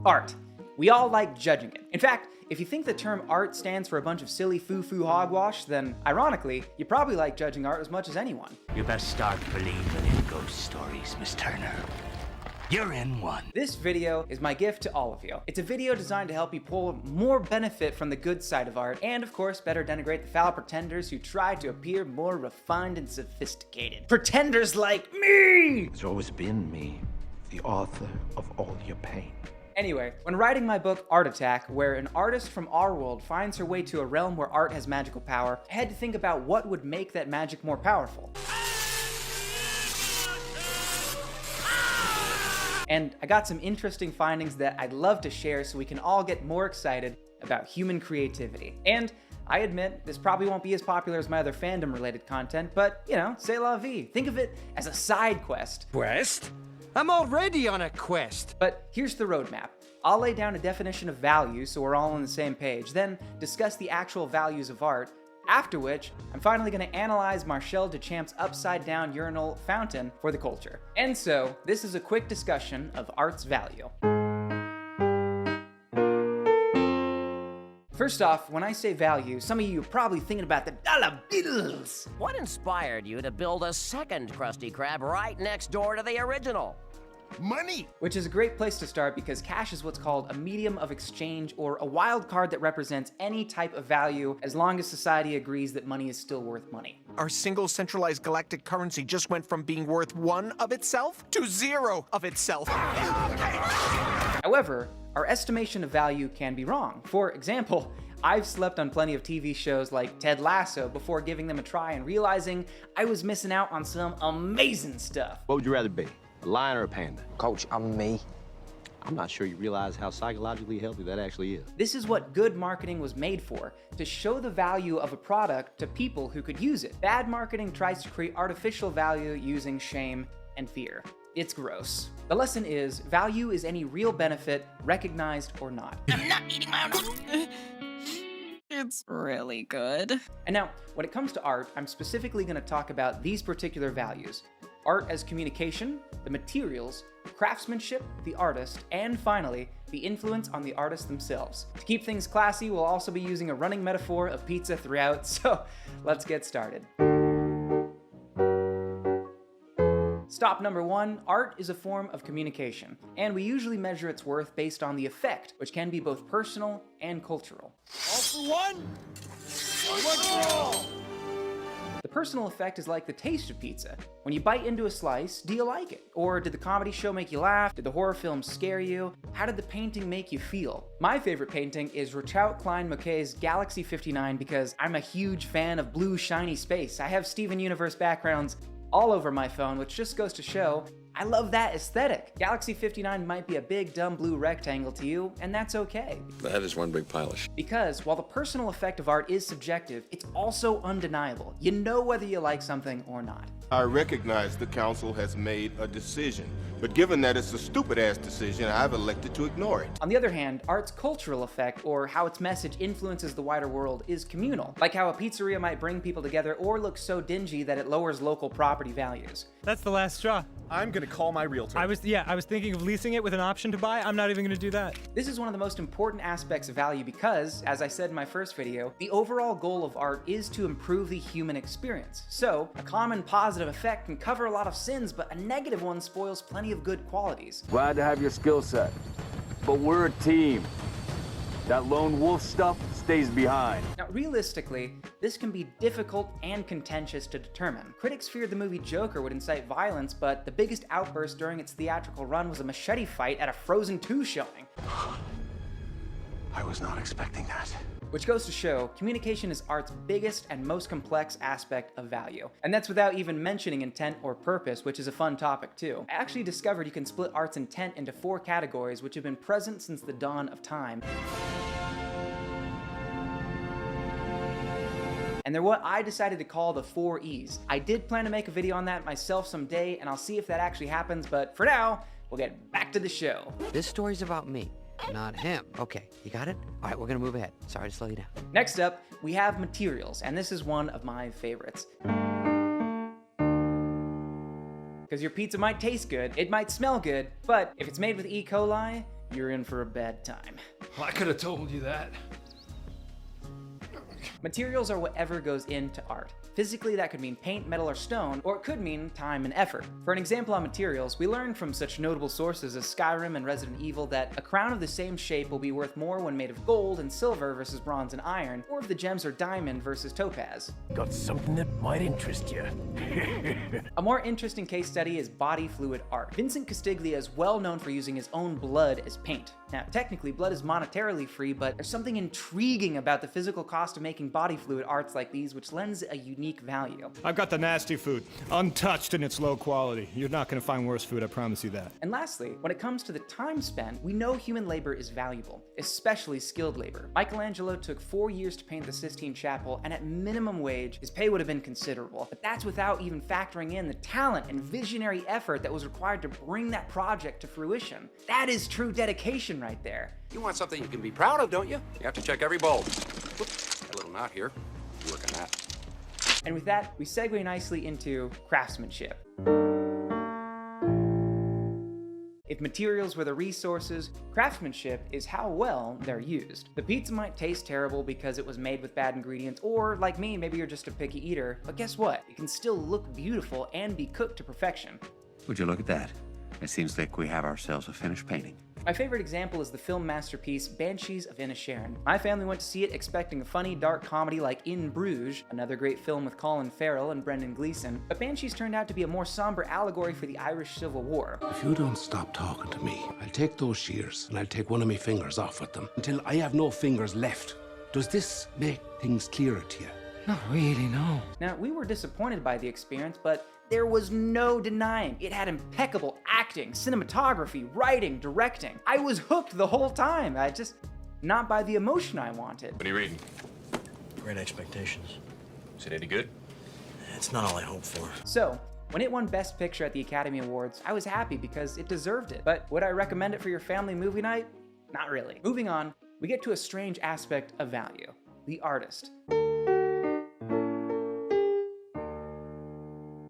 Art. We all like judging it. In fact, if you think the term art stands for a bunch of silly foo-foo hogwash, then ironically, you probably like judging art as much as anyone. You best start believing in ghost stories, Miss Turner. You're in one. This video is my gift to all of you. It's a video designed to help you pull more benefit from the good side of art, and of course, better denigrate the foul pretenders who try to appear more refined and sophisticated. Pretenders like me! It's always been me, the author of all your pain. Anyway, when writing my book Art Attack, where an artist from our world finds her way to a realm where art has magical power, I had to think about what would make that magic more powerful. And I got some interesting findings that I'd love to share so we can all get more excited about human creativity. And I admit, this probably won't be as popular as my other fandom-related content, but, you know, c'est la vie. Think of it as a side quest. Quest? I'm already on a quest. But here's the roadmap. I'll lay down a definition of value so we're all on the same page, then discuss the actual values of art, after which, I'm finally going to analyze Marcel Duchamp's upside-down urinal fountain for the culture. And so, this is a quick discussion of art's value. First off, when I say value, some of you are probably thinking about the dollar bills. What inspired you to build a second Krusty Krab right next door to the original? Money! Which is a great place to start because cash is what's called a medium of exchange, or a wild card that represents any type of value as long as society agrees that money is still worth money. Our single centralized galactic currency just went from being worth 1 of itself to 0 of itself. However, our estimation of value can be wrong. For example, I've slept on plenty of TV shows like Ted Lasso before giving them a try and realizing I was missing out on some amazing stuff. What would you rather be, a lion or a panda? Coach, I'm me. I'm not sure you realize how psychologically healthy that actually is. This is what good marketing was made for, to show the value of a product to people who could use it. Bad marketing tries to create artificial value using shame and fear. It's gross. The lesson is, value is any real benefit, recognized or not. I'm not eating my own. It's really good. And now, when it comes to art, I'm specifically going to talk about these particular values. Art as communication, the materials, craftsmanship, the artist, and finally, the influence on the artists themselves. To keep things classy, we'll also be using a running metaphor of pizza throughout, so let's get started. Stop number 1, art is a form of communication, and we usually measure its worth based on the effect, which can be both personal and cultural. All for one? One for all! The personal effect is like the taste of pizza. When you bite into a slice, do you like it? Or did the comedy show make you laugh? Did the horror film scare you? How did the painting make you feel? My favorite painting is Rochelle Klein Moquet's Galaxy 59 because I'm a huge fan of blue shiny space. I have Steven Universe backgrounds all over my phone, which just goes to show I love that aesthetic. Galaxy 59 might be a big dumb blue rectangle to you, and that's okay. That is one big pile of shit. Because while the personal effect of art is subjective, it's also undeniable. You know whether you like something or not. I recognize the council has made a decision, but given that it's a stupid-ass decision, I've elected to ignore it. On the other hand, art's cultural effect, or how its message influences the wider world, is communal. Like how a pizzeria might bring people together or look so dingy that it lowers local property values. That's the last straw. I'm gonna call my realtor. I was thinking of leasing it with an option to buy. I'm not even gonna do that. This is one of the most important aspects of value because, as I said in my first video, the overall goal of art is to improve the human experience. So, a common positive effect can cover a lot of sins, but a negative one spoils plenty of good qualities. Glad to have your skill set, but we're a team. That lone wolf stuff stays behind. Now, realistically, this can be difficult and contentious to determine. Critics feared the movie Joker would incite violence, but the biggest outburst during its theatrical run was a machete fight at a Frozen 2 showing. I was not expecting that. Which goes to show, communication is art's biggest and most complex aspect of value. And that's without even mentioning intent or purpose, which is a fun topic too. I actually discovered you can split art's intent into 4 categories, which have been present since the dawn of time. And they're what I decided to call the 4 E's. I did plan to make a video on that myself someday, and I'll see if that actually happens, but for now, we'll get back to the show. This story's about me, not him. Okay, you got it? All right, we're gonna move ahead. Sorry to slow you down. Next up, we have materials, and this is one of my favorites. Because your pizza might taste good, it might smell good, but if it's made with E. coli, you're in for a bad time. I could have told you that. Materials are whatever goes into art. Physically, that could mean paint, metal, or stone, or it could mean time and effort. For an example on materials, we learned from such notable sources as Skyrim and Resident Evil that a crown of the same shape will be worth more when made of gold and silver versus bronze and iron, or if the gems are diamond versus topaz. Got something that might interest you. A more interesting case study is body fluid art. Vincent Castiglia is well known for using his own blood as paint. Now, technically, blood is monetarily free, but there's something intriguing about the physical cost of making body fluid arts like these, which lends a unique value. I've got the nasty food, untouched in its low quality. You're not gonna find worse food, I promise you that. And lastly, when it comes to the time spent, we know human labor is valuable, especially skilled labor. Michelangelo took 4 years to paint the Sistine Chapel, and at minimum wage, his pay would have been considerable. But that's without even factoring in the talent and visionary effort that was required to bring that project to fruition. That is true dedication right there. You want something you can be proud of, don't you? You have to check every bulb. Whoops, got a little knot here. Work on that. And with that, we segue nicely into craftsmanship. If materials were the resources, craftsmanship is how well they're used. The pizza might taste terrible because it was made with bad ingredients, or like me, maybe you're just a picky eater, but guess what? It can still look beautiful and be cooked to perfection. Would you look at that? It seems like we have ourselves a finished painting. My favorite example is the film masterpiece Banshees of Inisherin. My family went to see it expecting a funny, dark comedy like In Bruges, another great film with Colin Farrell and Brendan Gleeson, but Banshees turned out to be a more somber allegory for the Irish Civil War. If you don't stop talking to me, I'll take those shears and I'll take one of my fingers off with them until I have no fingers left. Does this make things clearer to you? Not really, no. Now, we were disappointed by the experience, but there was no denying it had impeccable acting, cinematography, writing, directing. I was hooked the whole time. Not by the emotion I wanted. What are you reading? Great Expectations. Is it any good? It's not all I hoped for. So, when it won Best Picture at the Academy Awards, I was happy because it deserved it. But would I recommend it for your family movie night? Not really. Moving on, we get to a strange aspect of value: the artist.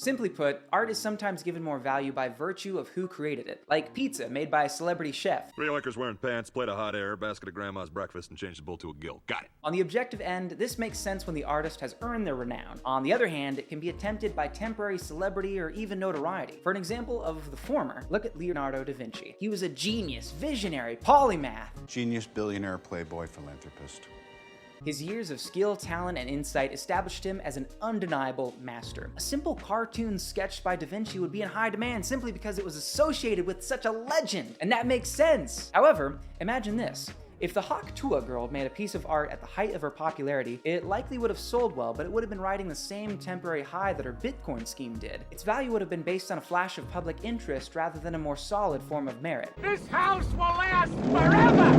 Simply put, art is sometimes given more value by virtue of who created it, like pizza made by a celebrity chef. 3 liquors wearing pants, plate of hot air, basket of grandma's breakfast, and change the bull to a gill. Got it. On the objective end, this makes sense when the artist has earned their renown. On the other hand, it can be attempted by temporary celebrity or even notoriety. For an example of the former, look at Leonardo da Vinci. He was a genius, visionary, polymath. Genius, billionaire, playboy, philanthropist. His years of skill, talent, and insight established him as an undeniable master. A simple cartoon sketched by Da Vinci would be in high demand simply because it was associated with such a legend, and that makes sense. However, imagine this. If the Hawk Tuah girl made a piece of art at the height of her popularity, it likely would have sold well, but it would have been riding the same temporary high that her Bitcoin scheme did. Its value would have been based on a flash of public interest rather than a more solid form of merit. This house will last forever!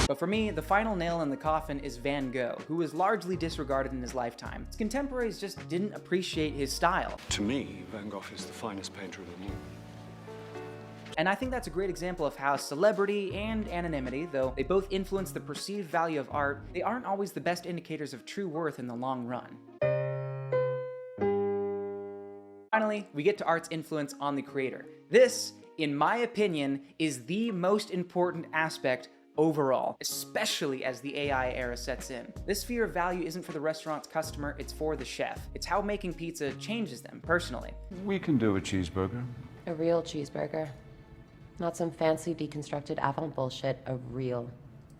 But for me, the final nail in the coffin is Van Gogh, who was largely disregarded in his lifetime. His contemporaries just didn't appreciate his style. To me, Van Gogh is the finest painter of them all. And I think that's a great example of how celebrity and anonymity, though they both influence the perceived value of art, they aren't always the best indicators of true worth in the long run. Finally, we get to art's influence on the creator. This, in my opinion, is the most important aspect overall, especially as the AI era sets in. This fear of value isn't for the restaurant's customer, it's for the chef. It's how making pizza changes them personally. We can do a cheeseburger. A real cheeseburger. Not some fancy deconstructed avant bullshit, a real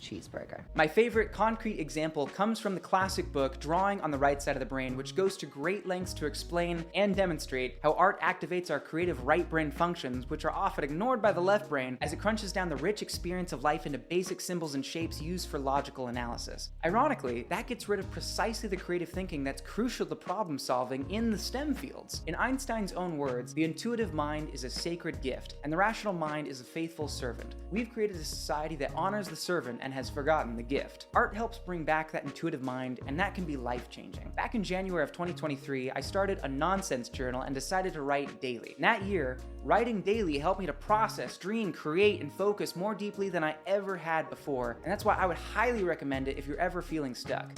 cheeseburger. My favorite concrete example comes from the classic book Drawing on the Right Side of the Brain, which goes to great lengths to explain and demonstrate how art activates our creative right brain functions, which are often ignored by the left brain as it crunches down the rich experience of life into basic symbols and shapes used for logical analysis. Ironically, that gets rid of precisely the creative thinking that's crucial to problem solving in the STEM fields. In Einstein's own words, the intuitive mind is a sacred gift, and the rational mind is a faithful servant. We've created a society that honors the servant and has forgotten the gift. Art helps bring back that intuitive mind, and that can be life-changing. Back in January of 2023, I started a nonsense journal and decided to write daily. And that year, writing daily helped me to process, dream, create, and focus more deeply than I ever had before, and that's why I would highly recommend it if you're ever feeling stuck.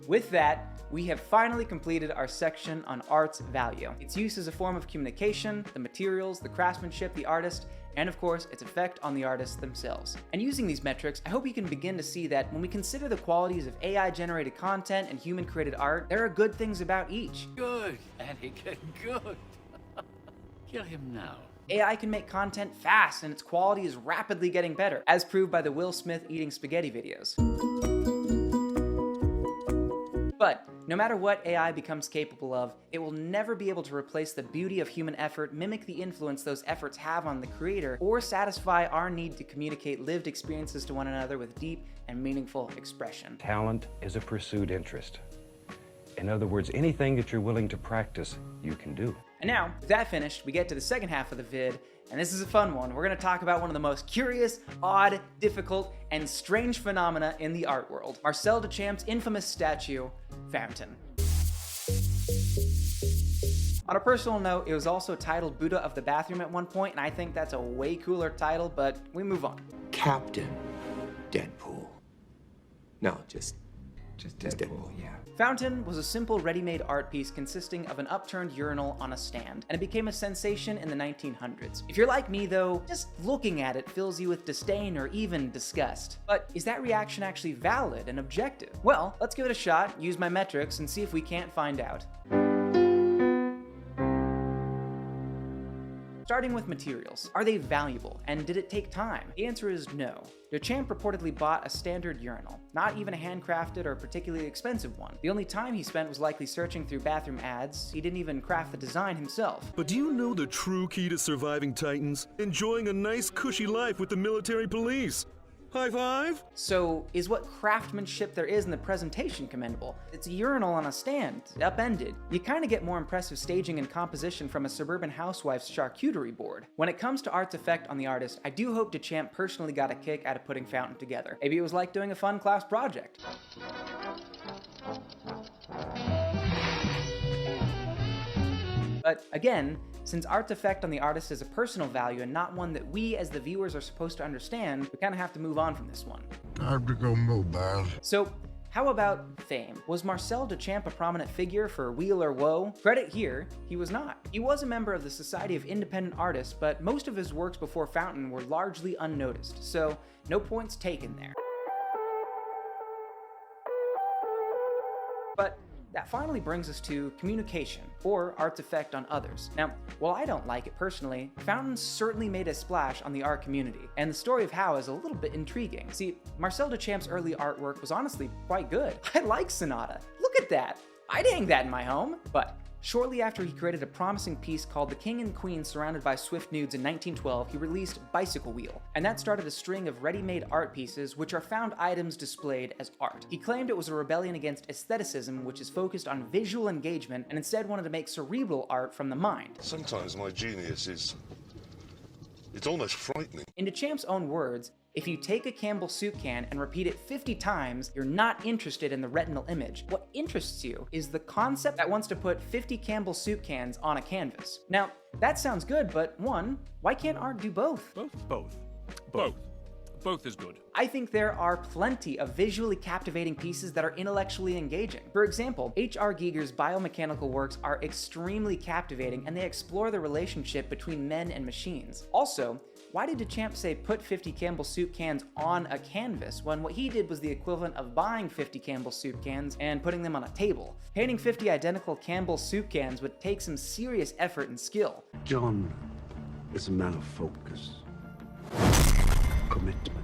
With that, we have finally completed our section on art's value. Its use as a form of communication, the materials, the craftsmanship, the artist, and of course, its effect on the artists themselves. And using these metrics, I hope you can begin to see that when we consider the qualities of AI-generated content and human-created art, there are good things about each. Good, Anakin, good. Kill him now. AI can make content fast, and its quality is rapidly getting better, as proved by the Will Smith eating spaghetti videos. But no matter what AI becomes capable of, it will never be able to replace the beauty of human effort, mimic the influence those efforts have on the creator, or satisfy our need to communicate lived experiences to one another with deep and meaningful expression. Talent is a pursued interest. In other words, anything that you're willing to practice, you can do. And now, with that finished, we get to the second half of the vid, and this is a fun one. We're going to talk about one of the most curious, odd, difficult, and strange phenomena in the art world. Marcel Duchamp's infamous statue, Fountain. On a personal note, it was also titled Buddha of the Bathroom at one point, and I think that's a way cooler title, but we move on. Captain Deadpool. No, just Deadpool, yeah. Fountain was a simple ready-made art piece consisting of an upturned urinal on a stand, and it became a sensation in the 1900s. If you're like me though, just looking at it fills you with disdain or even disgust. But is that reaction actually valid and objective? Well, let's give it a shot, use my metrics, and see if we can't find out. Starting with materials, are they valuable, and did it take time? The answer is no. Duchamp reportedly bought a standard urinal, not even a handcrafted or particularly expensive one. The only time he spent was likely searching through bathroom ads. He didn't even craft the design himself. But do you know the true key to surviving Titans? Enjoying a nice, cushy life with the military police. High five? So, is what craftsmanship there is in the presentation commendable? It's a urinal on a stand, upended. You kinda get more impressive staging and composition from a suburban housewife's charcuterie board. When it comes to art's effect on the artist, I do hope Duchamp personally got a kick out of putting Fountain together. Maybe it was like doing a fun class project. But again, since art's effect on the artist is a personal value and not one that we as the viewers are supposed to understand, we kind of have to move on from this one. Time to go mobile. So, how about fame? Was Marcel Duchamp a prominent figure for weal or woe? Credit here, he was not. He was a member of the Society of Independent Artists, but most of his works before Fountain were largely unnoticed, so no points taken there. But that finally brings us to communication, or art's effect on others. Now, while I don't like it personally, Fountain certainly made a splash on the art community, and the story of how is a little bit intriguing. See, Marcel Duchamp's early artwork was honestly quite good. I like Sonata. Look at that! I'd hang that in my home. But shortly after he created a promising piece called The King and Queen Surrounded by Swift Nudes in 1912, he released Bicycle Wheel, and that started a string of ready-made art pieces which are found items displayed as art. He claimed it was a rebellion against aestheticism, which is focused on visual engagement, and instead wanted to make cerebral art from the mind. Sometimes my genius is... it's almost frightening. In Duchamp's own words, if you take a Campbell soup can and repeat it 50 times, you're not interested in the retinal image. What interests you is the concept that wants to put 50 Campbell soup cans on a canvas. Now, that sounds good, but one, why can't art do both? Both is good. I think there are plenty of visually captivating pieces that are intellectually engaging. For example, H.R. Giger's biomechanical works are extremely captivating, and they explore the relationship between men and machines. Also, why did Duchamp say put 50 Campbell soup cans on a canvas when what he did was the equivalent of buying 50 Campbell soup cans and putting them on a table? Painting 50 identical Campbell soup cans would take some serious effort and skill. John is a man of focus, commitment,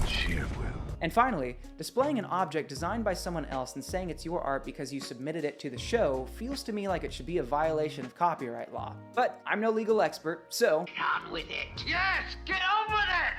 sheer will. And finally, displaying an object designed by someone else and saying it's your art because you submitted it to the show feels to me like it should be a violation of copyright law. But I'm no legal expert, so... Get on with it. Yes, get on with it!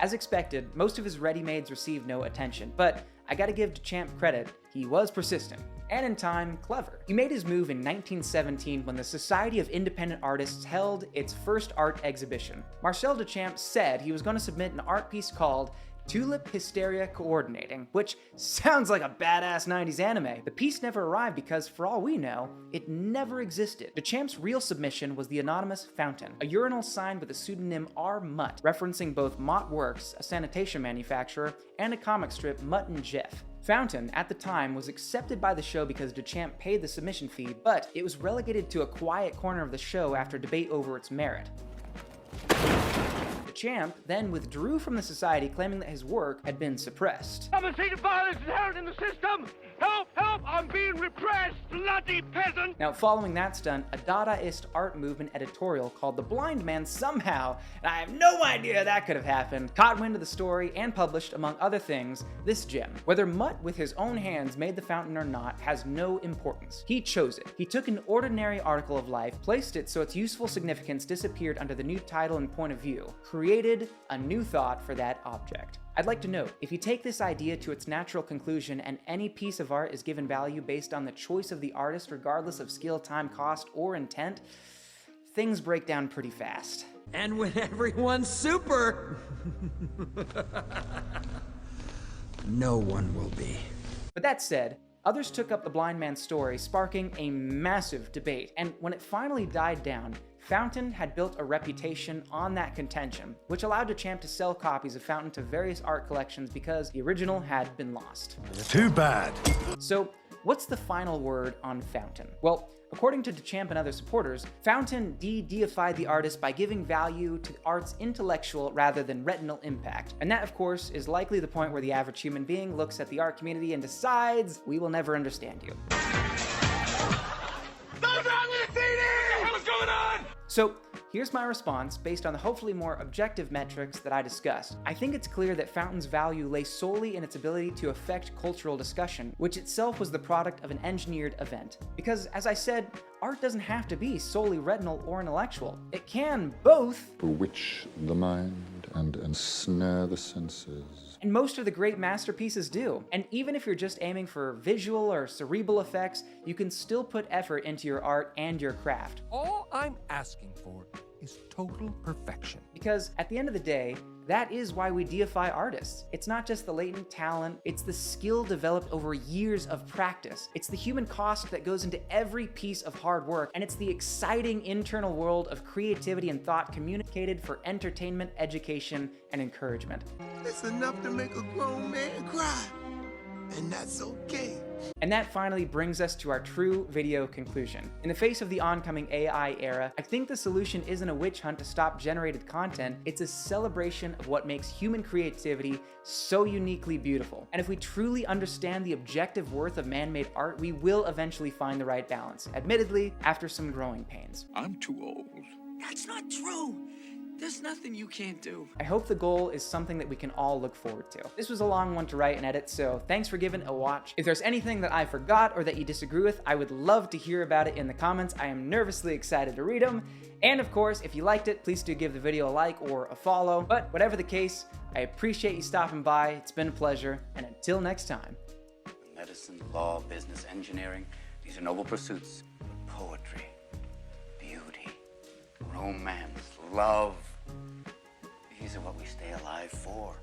As expected, most of his ready-mades received no attention, but I gotta give Duchamp credit, he was persistent. And in time, clever. He made his move in 1917 when the Society of Independent Artists held its first art exhibition. Marcel Duchamp said he was going to submit an art piece called Tulip Hysteria Coordinating, which sounds like a badass 90s anime. The piece never arrived because, for all we know, it never existed. Duchamp's real submission was the anonymous Fountain, a urinal signed with the pseudonym R. Mutt, referencing both Mott Works, a sanitation manufacturer, and a comic strip, Mutt and Jeff. Fountain, at the time, was accepted by the show because Duchamp paid the submission fee, but it was relegated to a quiet corner of the show after debate over its merit. Duchamp then withdrew from the society, claiming that his work had been suppressed. I'm a state of violence inherent in the system! Help! Help! I'm being repressed! Bloody peasant! Now, following that stunt, a Dadaist art movement editorial called The Blind Man somehow, and I have no idea that could have happened, caught wind of the story and published, among other things, this gem. Whether Mutt with his own hands made the fountain or not has no importance. He chose it. He took an ordinary article of life, placed it so its useful significance disappeared under the new title and point of view, created a new thought for that object. I'd like to note, if you take this idea to its natural conclusion and any piece of art is given value based on the choice of the artist regardless of skill, time, cost, or intent, things break down pretty fast. And when everyone's super, no one will be. But that said, others took up the blind man's story, sparking a massive debate, and when it finally died down, Fountain had built a reputation on that contention, which allowed Duchamp to sell copies of Fountain to various art collections because the original had been lost. Too bad. So, what's the final word on Fountain? Well, according to Duchamp and other supporters, Fountain deified the artist by giving value to the art's intellectual rather than retinal impact. And that, of course, is likely the point where the average human being looks at the art community and decides, we will never understand you. So, here's my response based on the hopefully more objective metrics that I discussed. I think it's clear that Fountain's value lay solely in its ability to affect cultural discussion, which itself was the product of an engineered event. Because, as I said, art doesn't have to be solely retinal or intellectual. It can both bewitch the mind and ensnare the senses. And most of the great masterpieces do. And even if you're just aiming for visual or cerebral effects, you can still put effort into your art and your craft. All I'm asking for is total perfection. Because at the end of the day, that is why we deify artists. It's not just the latent talent, it's the skill developed over years of practice. It's the human cost that goes into every piece of hard work, and it's the exciting internal world of creativity and thought communicated for entertainment, education, and encouragement. It's enough to make a grown man cry, and that's okay. And that finally brings us to our true video conclusion. In the face of the oncoming AI era, I think the solution isn't a witch hunt to stop generated content, it's a celebration of what makes human creativity so uniquely beautiful. And if we truly understand the objective worth of man-made art, we will eventually find the right balance, admittedly, after some growing pains. I'm too old. That's not true. There's nothing you can't do. I hope the goal is something that we can all look forward to. This was a long one to write and edit, so thanks for giving a watch. If there's anything that I forgot or that you disagree with, I would love to hear about it in the comments. I am nervously excited to read them. And of course, if you liked it, please do give the video a like or a follow. But whatever the case, I appreciate you stopping by. It's been a pleasure, and until next time. Medicine, law, business, engineering, these are noble pursuits. But poetry, beauty, romance, love, these are what we stay alive for.